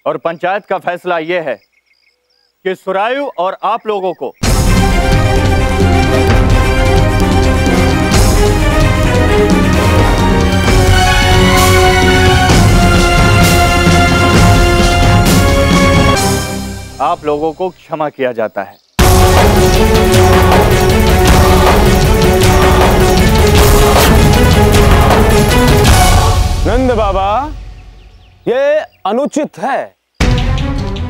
और पंचायत का फैसला यह है कि सुरायु और आप लोगों को क्षमा किया जाता है। नंद बाबा, ये अनुचित है।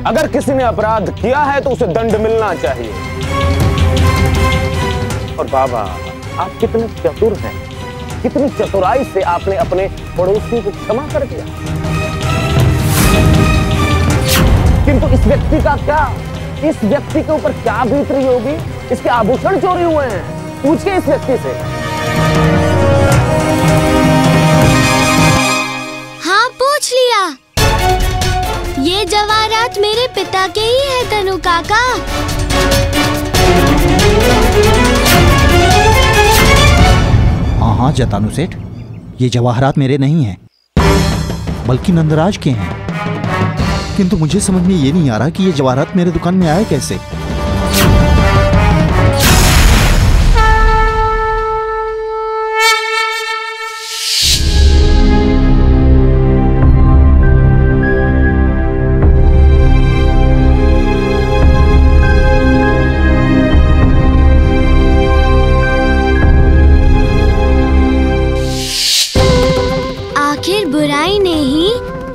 अगर किसी ने अपराध किया है तो उसे दंड मिलना चाहिए। और बाबा, आप कितने चतुर हैं, कितनी चतुराई से आपने अपने पड़ोसी को क्षमा कर दिया। किंतु इस व्यक्ति का क्या, इस व्यक्ति के ऊपर क्या बीत रही होगी? इसके आभूषण चोरी हुए हैं, पूछिए इस व्यक्ति से। हाँ, पूछ लिया। ये जवाहरात मेरे पिता के ही है तनु काका। हाँ जतानु सेठ, ये जवाहरात मेरे नहीं हैं, बल्कि नंदराज के हैं। किंतु मुझे समझ में ये नहीं आ रहा कि ये जवाहरात मेरे दुकान में आए कैसे।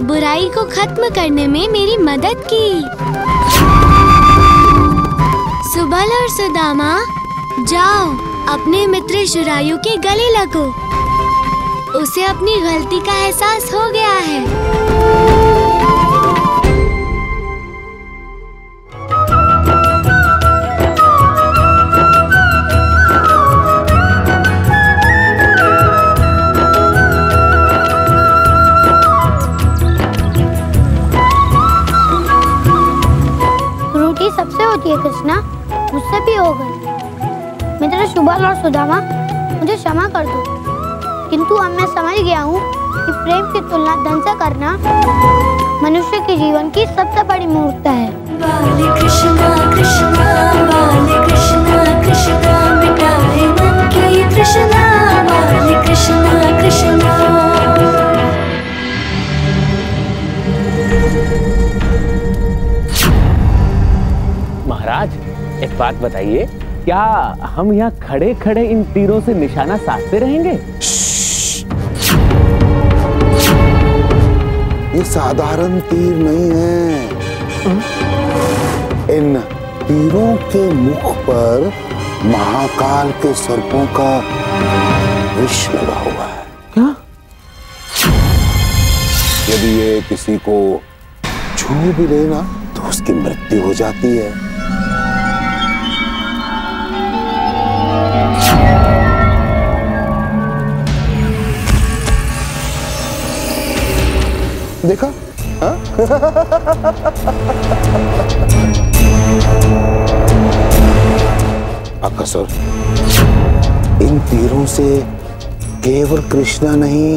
बुराई को खत्म करने में मेरी मदद की। सुबल और सुदामा, जाओ अपने मित्र सुरायु के गले लगो। उसे अपनी गलती का एहसास हो गया है। सबसे होती है कृष्णा, मुझसे भी हो गई। मित्र सुबल और सुदामा, मुझे क्षमा कर दो। किंतु अब मैं समझ गया हूँ कि प्रेम की तुलना धन से करना मनुष्य के जीवन की सबसे बड़ी मूर्खता है। बाले कृष्णा कृष्णा, बाले कृष्णा कृष्णा, मिटाए मन की तृष्णा। बाले कृष्णा कृष्णा। महाराज, एक बात बताइए, क्या हम यहाँ खड़े खड़े इन तीरों से निशाना साधते रहेंगे? ये साधारण तीर नहीं है। इन तीरों के मुख पर महाकाल के सर्पों का विष लगा हुआ है। क्या? यदि ये किसी को छू भी लेना तो उसकी मृत्यु हो जाती है। देखा? अकसर इन तीरों से केवल कृष्णा नहीं,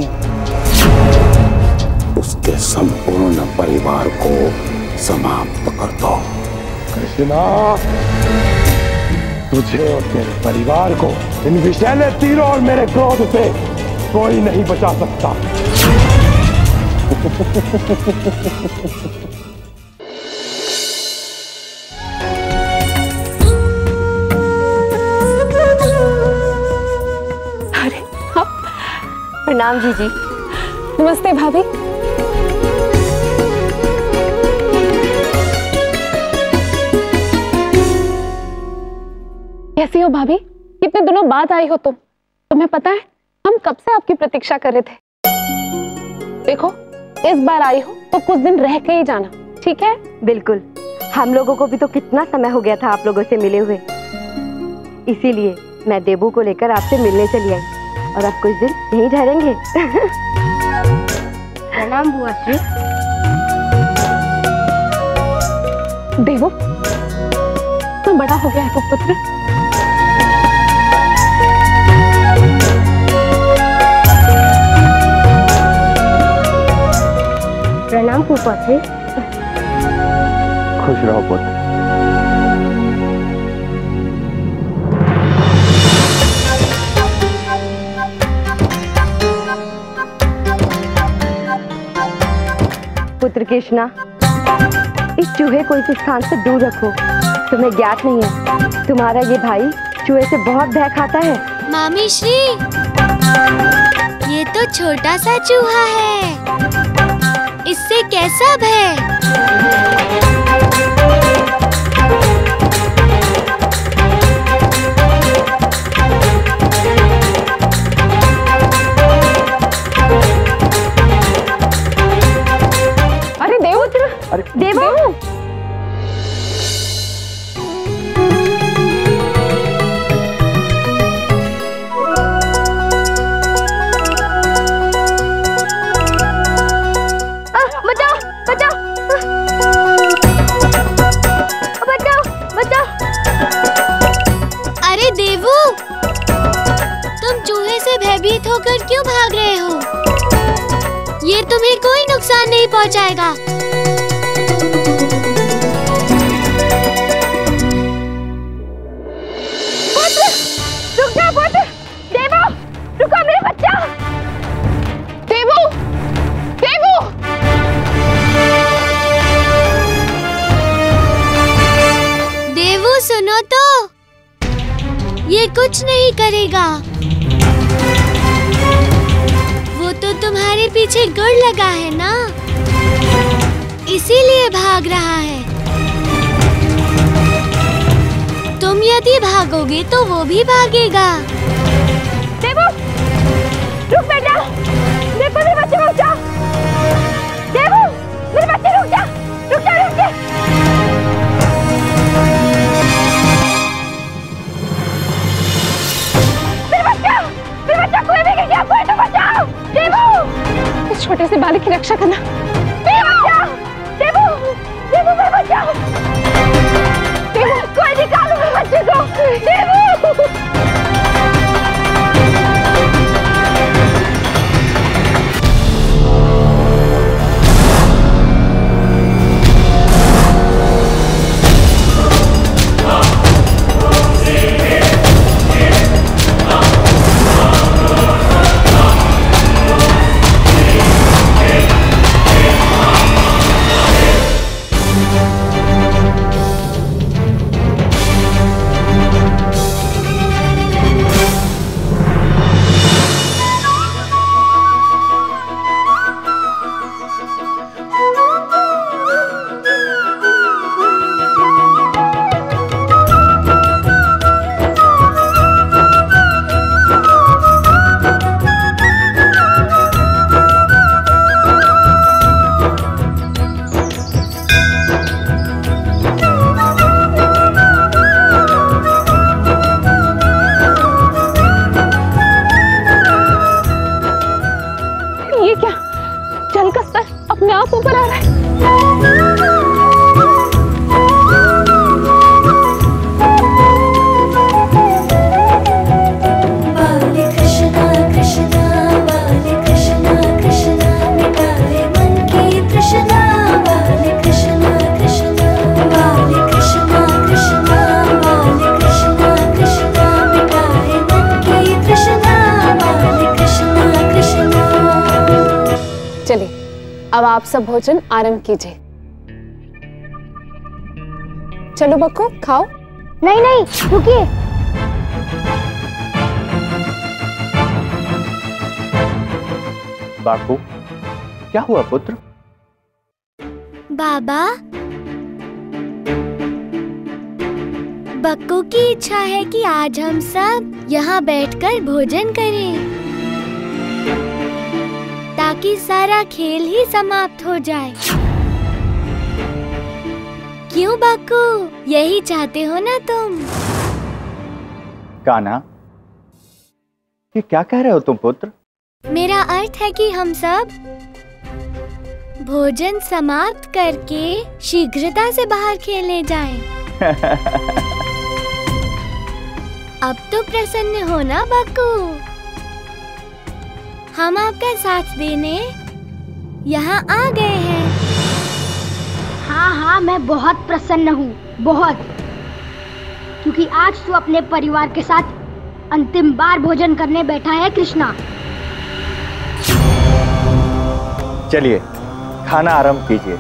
उसके संपूर्ण परिवार को समाप्त कर दो। कृष्णा, तुझे और तेरे परिवार को इन विषैले तीरों और मेरे क्रोध से कोई नहीं बचा सकता। अरे हाँ, प्रणाम जीजी। नमस्ते भाभी। कैसी हो भाभी? कितने दिनों बाद आई हो तुम। तुम्हें पता है, हम कब से आपकी प्रतीक्षा कर रहे थे। देखो, इस बार आई हो तो कुछ दिन रह के ही जाना, ठीक है? बिल्कुल। हम लोगों को भी तो कितना समय हो गया था आप लोगों से मिले हुए। इसीलिए मैं देबू को लेकर आपसे मिलने चली आई और अब कुछ दिन यहीं ठहरेंगे। प्रणाम बुआ जी। देबू, तू बड़ा हो गया है पुत्र। प्रणाम फूफा जी। खुश रहो पुत्र। पुत्र कृष्णा, इस चूहे को इस स्थान से दूर रखो। तुम्हें ज्ञात नहीं है, तुम्हारा ये भाई चूहे से बहुत भय खाता है। मामी श्री, ये तो छोटा सा चूहा है, इससे कैसा भय? अरे देवपुत्र, अरे देवो, बचाओ बचाओ बचाओ बचाओ। अरे देवू, तुम चूहे से भयभीत होकर क्यों भाग रहे हो? ये तुम्हें कोई नुकसान नहीं पहुंचाएगा। रुक जा पुत्र। देवो, रुको मेरे बच्चा। देवू, देवू, देवू सुनो तो, ये कुछ नहीं करेगा। वो तो तुम्हारे पीछे गुड़ लगा है ना, इसीलिए भाग रहा है। तुम यदि भागोगे तो वो भी भागेगा। देवो, रुक बेटा। देखो मेरे बच्चे को बचाओ। देवो, मेरे बच्चे रुक जा, रुक जा, रुक जा। मेरे बच्चा कोई भी गिर गया, कोई तो बचाओ। देवो, इस छोटे से बालक की रक्षा करना। देवो, देवो, देवो मेरे बच्चा। देवो, कोई निकालो मेरे बच्चे को। देवो। ऊपर आ रहा है। बाले कृष्णा कृष्णा बाले कृष्णा कृष्णा मिटाए मन की तृष्णा। बाले कृष्णा कृष्णा बाले कृष्णा कृष्णा बाले कृष्णा कृष्णा मिटाए मन की तृष्णा। बाले कृष्णा कृष्णा। चलिए अब आप सब भोजन आरंभ कीजिए। चलो बक्को खाओ। नहीं नहीं रुकिए। बाकू, क्या हुआ पुत्र? बाबा, बक्कू की इच्छा है कि आज हम सब यहाँ बैठकर भोजन करें ताकि सारा खेल ही समाप्त हो जाए। क्यों बक्कू, यही चाहते हो ना तुम? कान्हा, ये क्या कह रहे हो तुम पुत्र? मेरा अर्थ है कि हम सब भोजन समाप्त करके शीघ्रता से बाहर खेलने जाएं। अब तो प्रसन्न हो ना बक्कू? हम आपका साथ देने यहाँ आ गए हैं। हाँ हाँ हाँ, मैं बहुत प्रसन्न हूँ, बहुत, क्योंकि आज तू अपने परिवार के साथ अंतिम बार भोजन करने बैठा है कृष्णा। चलिए खाना आरंभ कीजिए।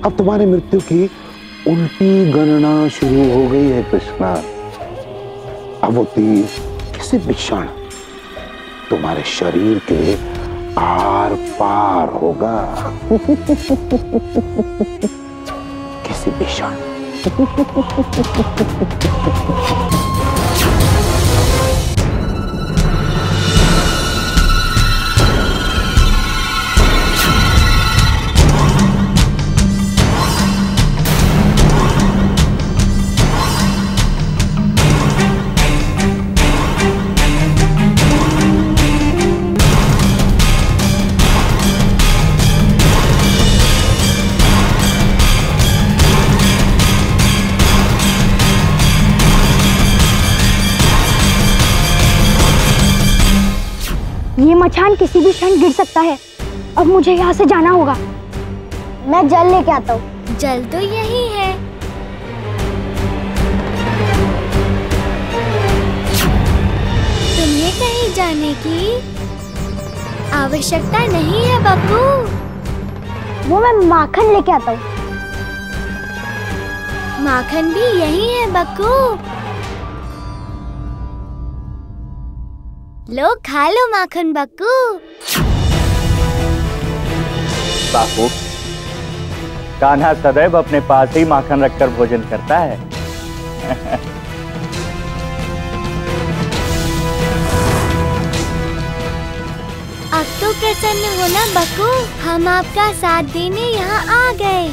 अब तुम्हारी मृत्यु की उल्टी गणना शुरू हो गई है कृष्णा। अब वो तीर किसी भी क्षण तुम्हारे शरीर के आर पार होगा। किसी भी क्षण। ये मचान किसी भी क्षण गिर सकता है। अब मुझे यहाँ से जाना होगा। मैं जल लेके आता हूँ। जल तो यही है। तुम्हें कहीं जाने की आवश्यकता नहीं है बब्बू। वो मैं माखन लेके आता हूँ। माखन भी यही है बक्कू। लो खा लो माखन बक्कू। बापू, कान्हा सदैव अपने पास ही माखन रखकर भोजन करता है। अब तो प्रसन्न हो ना बक्कू, हम आपका साथ देने यहाँ आ गए।